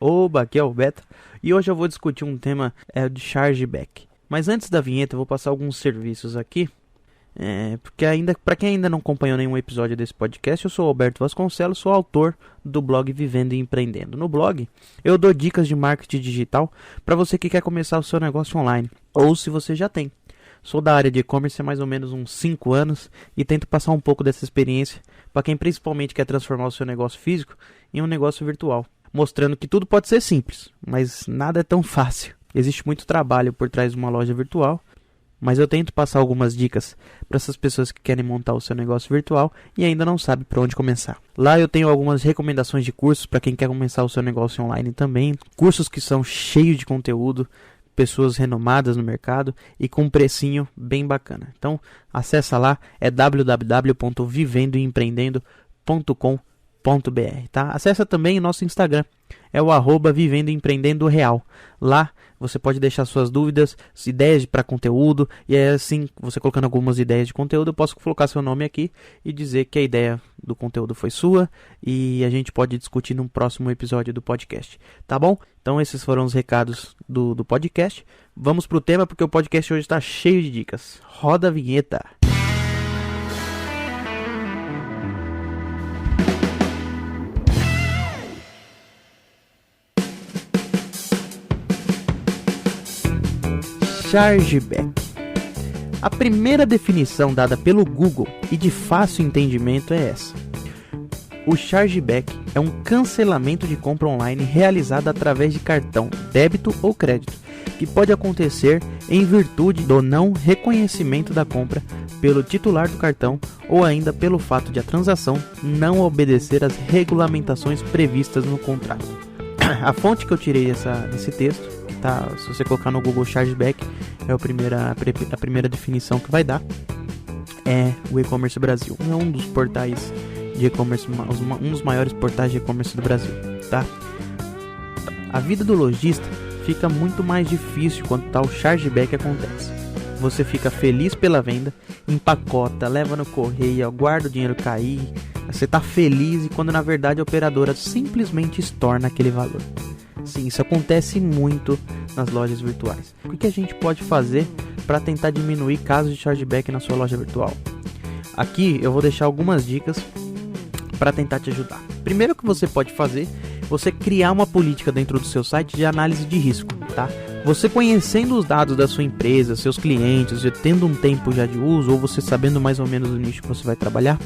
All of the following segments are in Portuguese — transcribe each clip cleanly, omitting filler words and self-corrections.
Oba, aqui é o Beto e hoje eu vou discutir um tema de chargeback. Mas antes da vinheta eu vou passar alguns serviços aqui, porque para quem ainda não acompanhou nenhum episódio desse podcast, eu sou Alberto Vasconcelos, sou autor do blog Vivendo e Empreendendo. No blog eu dou dicas de marketing digital para você que quer começar o seu negócio online, ou se você já tem. Sou da área de e-commerce há mais ou menos uns 5 anos e tento passar um pouco dessa experiência para quem principalmente quer transformar o seu negócio físico em um negócio virtual, mostrando que tudo pode ser simples, mas nada é tão fácil. Existe muito trabalho por trás de uma loja virtual, mas eu tento passar algumas dicas para essas pessoas que querem montar o seu negócio virtual e ainda não sabem por onde começar. Lá eu tenho algumas recomendações de cursos para quem quer começar o seu negócio online também, cursos que são cheios de conteúdo, pessoas renomadas no mercado e com um precinho bem bacana. Então acessa lá, é www.vivendoempreendendo.com.br, tá? Acessa também o nosso Instagram, é o @vivendoempreendendoreal. Lá você pode deixar suas dúvidas, ideias para conteúdo, e é assim, você colocando algumas ideias de conteúdo, eu posso colocar seu nome aqui e dizer que a ideia do conteúdo foi sua e a gente pode discutir num próximo episódio do podcast, tá bom? Então esses foram os recados do podcast. Vamos pro tema, porque o podcast hoje está cheio de dicas. Roda a vinheta. Chargeback. A primeira definição dada pelo Google e de fácil entendimento é essa: o chargeback é um cancelamento de compra online realizado através de cartão, débito ou crédito, que pode acontecer em virtude do não reconhecimento da compra pelo titular do cartão ou ainda pelo fato de a transação não obedecer às regulamentações previstas no contrato. A fonte que eu tirei desse texto, tá, se você colocar no Google chargeback, é a primeira definição que vai dar, é o E-Commerce Brasil. É um dos portais de e-commerce, um dos maiores portais de e-commerce do Brasil, tá? A vida do lojista fica muito mais difícil quando tal chargeback acontece. Você fica feliz pela venda, empacota, leva no correio, aguarda o dinheiro cair, você tá feliz e quando na verdade a operadora simplesmente estorna aquele valor. Sim, isso acontece muito nas lojas virtuais. O que a gente pode fazer para tentar diminuir casos de chargeback na sua loja virtual? Aqui eu vou deixar algumas dicas para tentar te ajudar. Primeiro que você pode fazer, você criar uma política dentro do seu site de análise de risco, tá? Você conhecendo os dados da sua empresa, seus clientes, tendo um tempo já de uso, ou você sabendo mais ou menos o nicho que você vai trabalhar,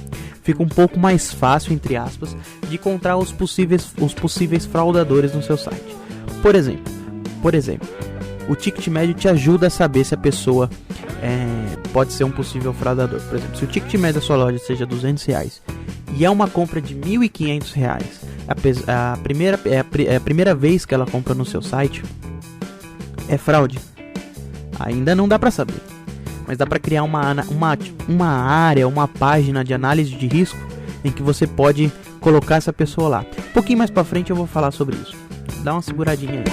fica um pouco mais fácil, entre aspas, de encontrar os possíveis fraudadores no seu site. Por exemplo, o ticket médio te ajuda a saber se a pessoa pode ser um possível fraudador. Por exemplo, se o ticket médio da sua loja seja R$200 e é uma compra de R$1.500, a primeira vez que ela compra no seu site, é fraude? Ainda não dá para saber, mas dá para criar uma área, uma página de análise de risco em que você pode colocar essa pessoa lá. Um pouquinho mais para frente eu vou falar sobre isso. Dá uma seguradinha aí.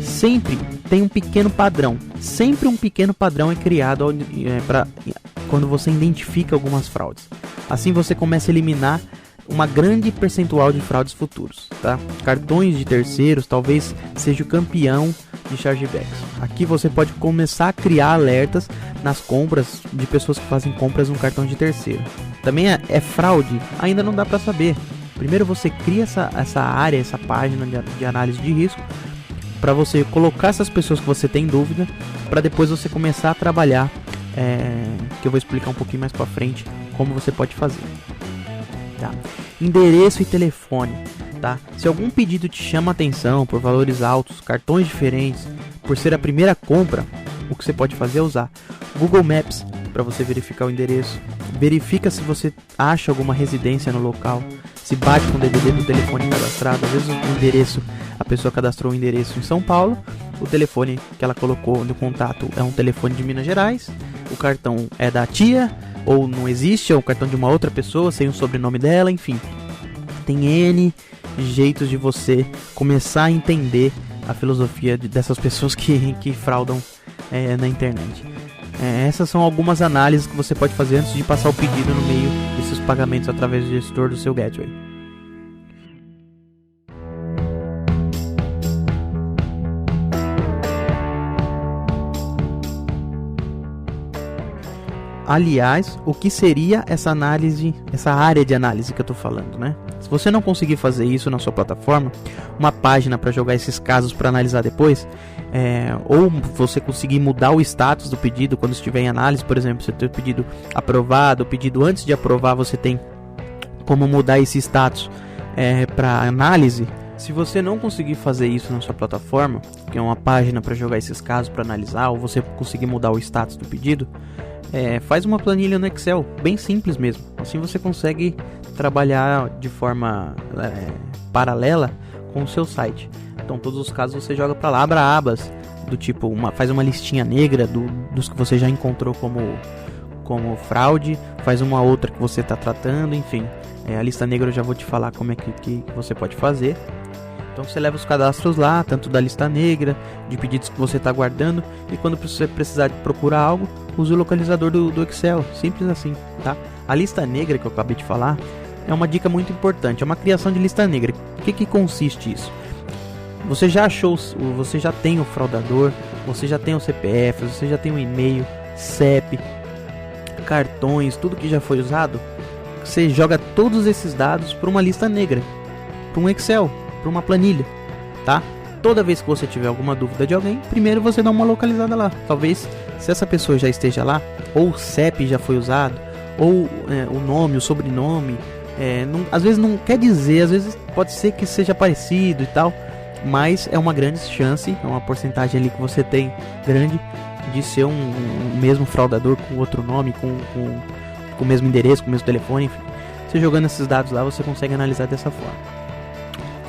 Sempre tem um pequeno padrão. Sempre um pequeno padrão é criado quando você identifica algumas fraudes. Assim você começa a eliminar uma grande percentual de fraudes futuros, tá? Cartões de terceiros talvez seja o campeão de chargebacks. Aqui você pode começar a criar alertas nas compras de pessoas que fazem compras no cartão de terceiro. Também é fraude? Ainda não dá para saber. Primeiro você cria essa área, essa página de análise de risco, para você colocar essas pessoas que você tem dúvida, para depois você começar a trabalhar, que eu vou explicar um pouquinho mais para frente como você pode fazer, tá? Endereço e telefone, tá? Se algum pedido te chama a atenção por valores altos, cartões diferentes, por ser a primeira compra, o que você pode fazer é usar Google Maps para você verificar o endereço. Verifica se você acha alguma residência no local, se bate com o DVD do telefone cadastrado. Às vezes o endereço, a pessoa cadastrou o endereço em São Paulo, o telefone que ela colocou no contato é um telefone de Minas Gerais, o cartão é da tia, ou não existe, é o cartão de uma outra pessoa, sem o sobrenome dela, enfim. Tem N jeitos de você começar a entender a filosofia dessas pessoas que fraudam na internet. Essas são algumas análises que você pode fazer antes de passar o pedido no meio desses pagamentos através do gestor do seu gateway. Aliás, o que seria essa análise, essa área de análise que eu estou falando, né? Se você não conseguir fazer isso na sua plataforma, uma página para jogar esses casos para analisar depois, ou você conseguir mudar o status do pedido quando estiver em análise, por exemplo, você tem o pedido aprovado, o pedido antes de aprovar, você tem como mudar esse status para análise. Se você não conseguir fazer isso na sua plataforma, que é uma página para jogar esses casos para analisar, ou você conseguir mudar o status do pedido, faz uma planilha no Excel, bem simples mesmo. Assim você consegue trabalhar de forma paralela com o seu site. Então todos os casos você joga para lá, abra abas do tipo, faz uma listinha negra dos que você já encontrou como fraude, faz uma outra que você está tratando, enfim. A lista negra eu já vou te falar como é que você pode fazer. Então você leva os cadastros lá, tanto da lista negra, de pedidos que você está guardando, e quando você precisar de procurar algo, use o localizador do Excel, simples assim, tá? A lista negra que eu acabei de falar é uma dica muito importante, é uma criação de lista negra. O que consiste isso? Você já achou, você já tem o fraudador, você já tem o CPF, você já tem o e-mail, CEP, cartões, tudo que já foi usado. Você joga todos esses dados para uma lista negra, para um Excel, para uma planilha, tá? Toda vez que você tiver alguma dúvida de alguém, primeiro você dá uma localizada lá. Talvez, se essa pessoa já esteja lá, ou o CEP já foi usado, ou o nome, o sobrenome, às vezes não quer dizer, às vezes pode ser que seja parecido e tal, mas é uma grande chance, é uma porcentagem ali que você tem grande de ser um mesmo fraudador com outro nome, com o mesmo endereço, com o mesmo telefone, enfim. Você jogando esses dados lá, você consegue analisar dessa forma.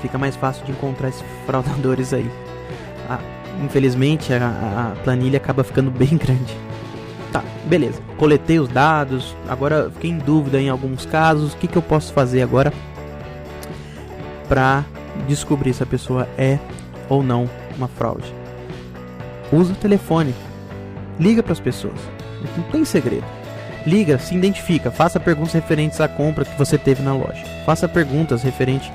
Fica mais fácil de encontrar esses fraudadores aí. Infelizmente a planilha acaba ficando bem grande. Tá, beleza. Coletei os dados. Agora fiquei em dúvida em alguns casos. O que eu posso fazer agora para descobrir se a pessoa é ou não uma fraude? Usa o telefone. Liga para as pessoas. Não tem segredo. Liga, se identifica. Faça perguntas referentes à compra que você teve na loja. Faça perguntas referentes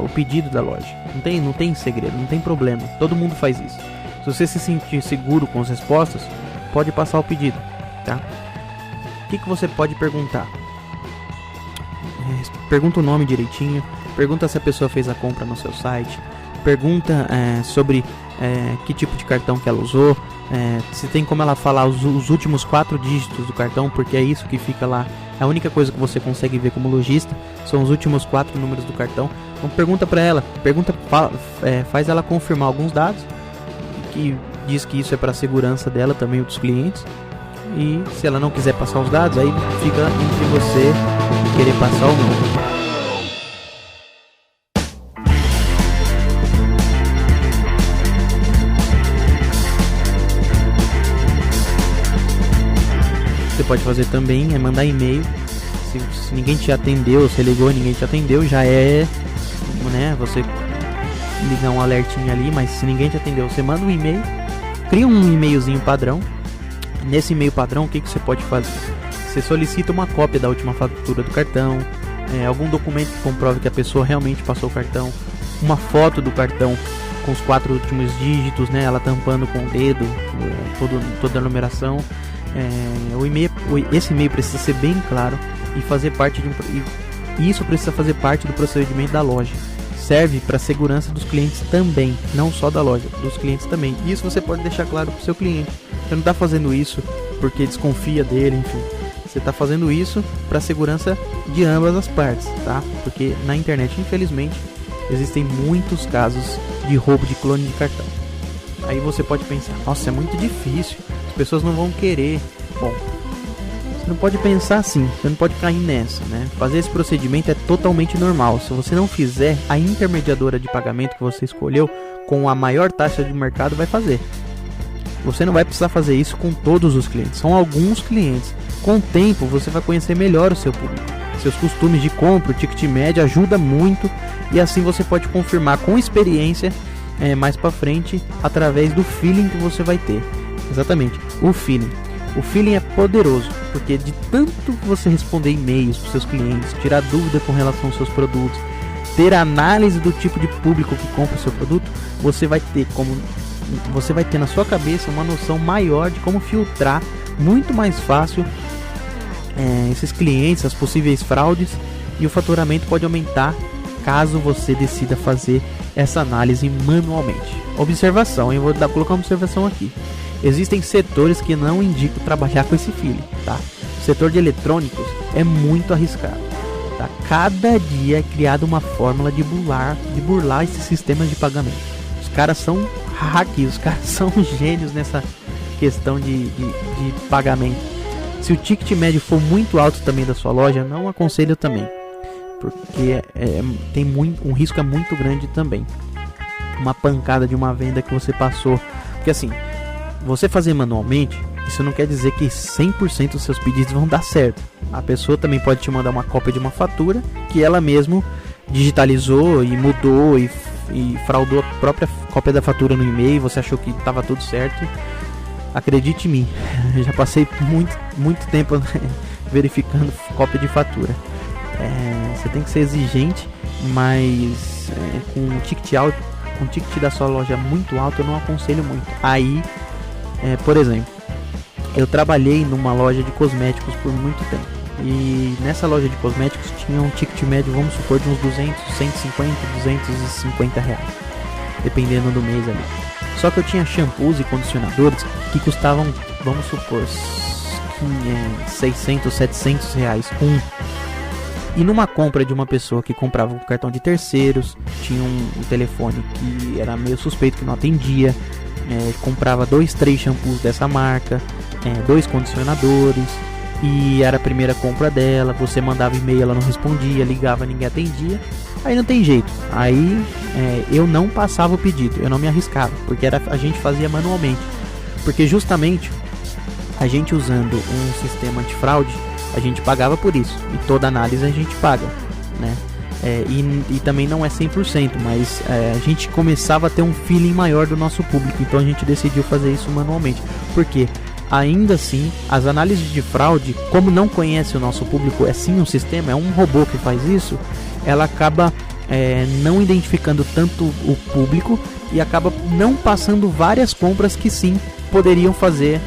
o pedido da loja. Não tem segredo, não tem problema. Todo mundo faz isso. Se você se sentir seguro com as respostas, pode passar o pedido, tá? O que você pode perguntar? Pergunta o nome direitinho. Pergunta se a pessoa fez a compra no seu site. Pergunta sobre que tipo de cartão que ela usou. Se tem como ela falar os últimos 4 dígitos do cartão, porque é isso que fica lá. A única coisa que você consegue ver como lojista são os últimos 4 números do cartão. Então pergunta para ela, faz ela confirmar alguns dados, que diz que isso é para a segurança dela também, dos clientes. E se ela não quiser passar os dados, aí fica entre você querer passar ou não. Você pode fazer também mandar e-mail. Se ninguém te atendeu, você ligou e ninguém te atendeu, já né, você ligar um alertinho ali. Mas se ninguém te atendeu, você manda um e-mail, cria um e-mailzinho padrão. Nesse e-mail padrão, o que você pode fazer? Você solicita uma cópia da última fatura do cartão, algum documento que comprove que a pessoa realmente passou o cartão, uma foto do cartão com os 4 últimos dígitos, né, ela tampando com o dedo toda a numeração. Esse e-mail precisa ser bem claro e fazer parte e isso precisa fazer parte do procedimento da loja. Serve para a segurança dos clientes também, não só da loja, dos clientes também. E isso você pode deixar claro para o seu cliente. Você não está fazendo isso porque desconfia dele, enfim. Você está fazendo isso para a segurança de ambas as partes, tá? Porque na internet, infelizmente, existem muitos casos de roubo de clone de cartão. Aí você pode pensar, nossa, é muito difícil, as pessoas não vão querer. Bom, você não pode pensar assim, você não pode cair nessa, né? Fazer esse procedimento é totalmente normal. Se você não fizer, a intermediadora de pagamento que você escolheu com a maior taxa de mercado vai fazer. Você não vai precisar fazer isso com todos os clientes, são alguns clientes. Com o tempo você vai conhecer melhor o seu público, seus costumes de compra, o ticket médio ajuda muito, e assim você pode confirmar com experiência mais pra frente através do feeling que você vai ter. Exatamente, o feeling. O feeling é poderoso, porque de tanto você responder e-mails para seus clientes, tirar dúvida com relação aos seus produtos, ter análise do tipo de público que compra o seu produto, você vai ter na sua cabeça uma noção maior de como filtrar muito mais fácil esses clientes, as possíveis fraudes, e o faturamento pode aumentar caso você decida fazer essa análise manualmente. Observação, eu vou colocar uma observação aqui. Existem setores que não indicam trabalhar com esse feeling, tá? O setor de eletrônicos é muito arriscado, tá? Cada dia é criada uma fórmula de burlar esses sistemas de pagamento. Os caras são hacks, os caras são gênios nessa questão de pagamento. Se o ticket médio for muito alto também da sua loja, não aconselho também, porque tem um risco muito grande também. Uma pancada de uma venda que você passou, porque assim, você fazer manualmente, isso não quer dizer que 100% dos seus pedidos vão dar certo. A pessoa também pode te mandar uma cópia de uma fatura que ela mesmo digitalizou e mudou e fraudou a própria cópia da fatura no e-mail. Você achou que estava tudo certo. Acredite em mim, eu já passei muito tempo verificando cópia de fatura. Você tem que ser exigente, mas com um ticket alto, com o ticket da sua loja muito alto, eu não aconselho muito. Aí, por exemplo, eu trabalhei numa loja de cosméticos por muito tempo, e nessa loja de cosméticos tinha um ticket médio, vamos supor, de uns 200, 150, 250 reais, dependendo do mês ali. Só que eu tinha shampoos e condicionadores que custavam, vamos supor, 600, 700 reais um. E numa compra de uma pessoa que comprava com cartão de terceiros, tinha um telefone que era meio suspeito, que não atendia, comprava 2, 3 shampoos dessa marca, 2 condicionadores, e era a primeira compra dela. Você mandava e-mail, ela não respondia, ligava, ninguém atendia. Aí não tem jeito, aí eu não passava o pedido, eu não me arriscava, porque a gente fazia manualmente, porque justamente a gente usando um sistema antifraude, a gente pagava por isso, e toda análise a gente paga, né? E também não é 100%, mas a gente começava a ter um feeling maior do nosso público, então a gente decidiu fazer isso manualmente, porque ainda assim, as análises de fraude, como não conhece o nosso público, é sim um sistema, é um robô que faz isso, ela acaba não identificando tanto o público e acaba não passando várias compras que sim poderiam fazer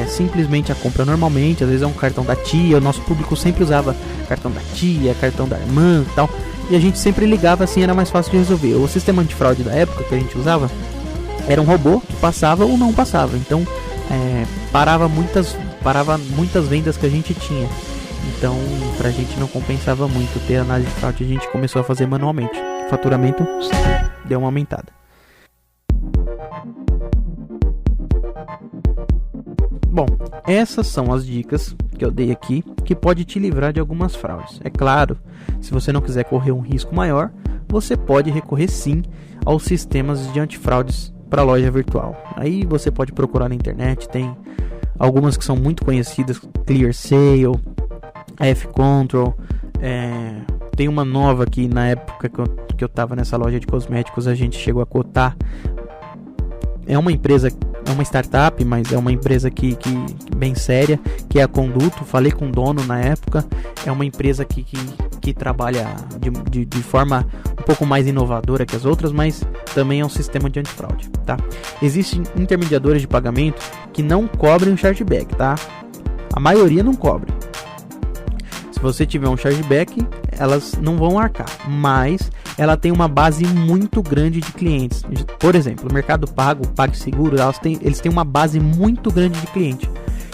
simplesmente a compra normalmente. Às vezes é um cartão da tia, o nosso público sempre usava cartão da tia, cartão da irmã e tal, e a gente sempre ligava assim, era mais fácil de resolver. O sistema antifraude da época que a gente usava era um robô que passava ou não passava, então parava muitas vendas que a gente tinha. Então, pra gente não compensava muito ter análise de fraude, a gente começou a fazer manualmente. O faturamento deu uma aumentada. Bom, essas são as dicas que eu dei aqui, que pode te livrar de algumas fraudes. É claro, se você não quiser correr um risco maior, você pode recorrer sim aos sistemas de antifraudes para loja virtual. Aí você pode procurar na internet, tem algumas que são muito conhecidas, ClearSale, F-Control, tem uma nova que na época que eu tava nessa loja de cosméticos a gente chegou a cotar. É uma empresa, é uma startup, mas é uma empresa que bem séria, que é a Conduto. Falei com o dono na época. É uma empresa que trabalha de forma um pouco mais inovadora que as outras, mas também é um sistema de antifraude, tá? Existem intermediadores de pagamento que não cobrem o chargeback, tá? A maioria não cobre. Se você tiver um chargeback, elas não vão arcar, mas ela tem uma base muito grande de clientes. Por exemplo, o Mercado Pago, PagSeguro, eles têm uma base muito grande de cliente.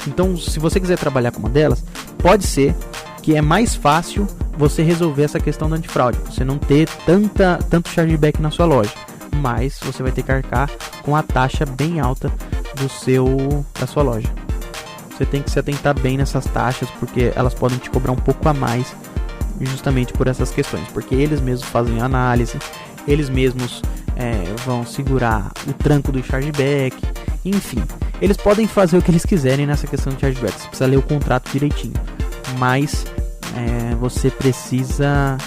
Então, se você quiser trabalhar com uma delas, pode ser que é mais fácil você resolver essa questão do antifraude, você não ter tanto chargeback na sua loja, mas você vai ter que arcar com a taxa bem alta da sua loja. Você tem que se atentar bem nessas taxas, porque elas podem te cobrar um pouco a mais, justamente por essas questões, porque eles mesmos fazem análise, eles mesmos vão segurar o tranco do chargeback, enfim, eles podem fazer o que eles quiserem nessa questão de chargeback. Você precisa ler o contrato direitinho, mas você precisa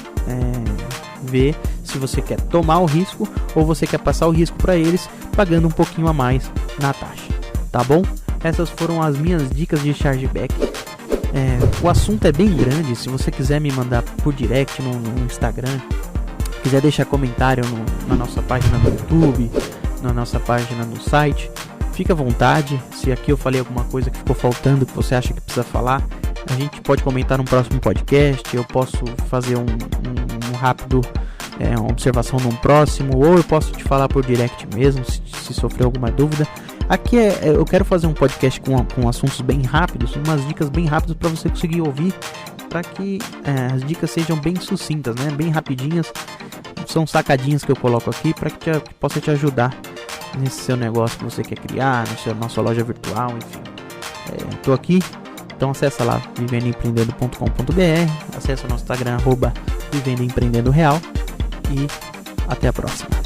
ver se se você quer tomar o risco ou você quer passar o risco para eles pagando um pouquinho a mais na taxa, tá bom? Essas foram as minhas dicas de chargeback. O assunto é bem grande. Se você quiser me mandar por direct no Instagram, quiser deixar comentário na nossa página no YouTube, na nossa página no site, fica à vontade. Se aqui eu falei alguma coisa que ficou faltando, que você acha que precisa falar, a gente pode comentar no próximo podcast. Eu posso fazer um rápido uma observação num próximo, ou eu posso te falar por direct mesmo, se sofrer alguma dúvida. Aqui eu quero fazer um podcast com assuntos bem rápidos, umas dicas bem rápidas para você conseguir ouvir, para que as dicas sejam bem sucintas, né? Bem rapidinhas. São sacadinhas que eu coloco aqui para que possa te ajudar nesse seu negócio que você quer criar, na sua loja virtual, enfim. Tô aqui, então acessa lá vivendoempreendendo.com.br, acessa o nosso Instagram @vivendoempreendendoreal e até a próxima.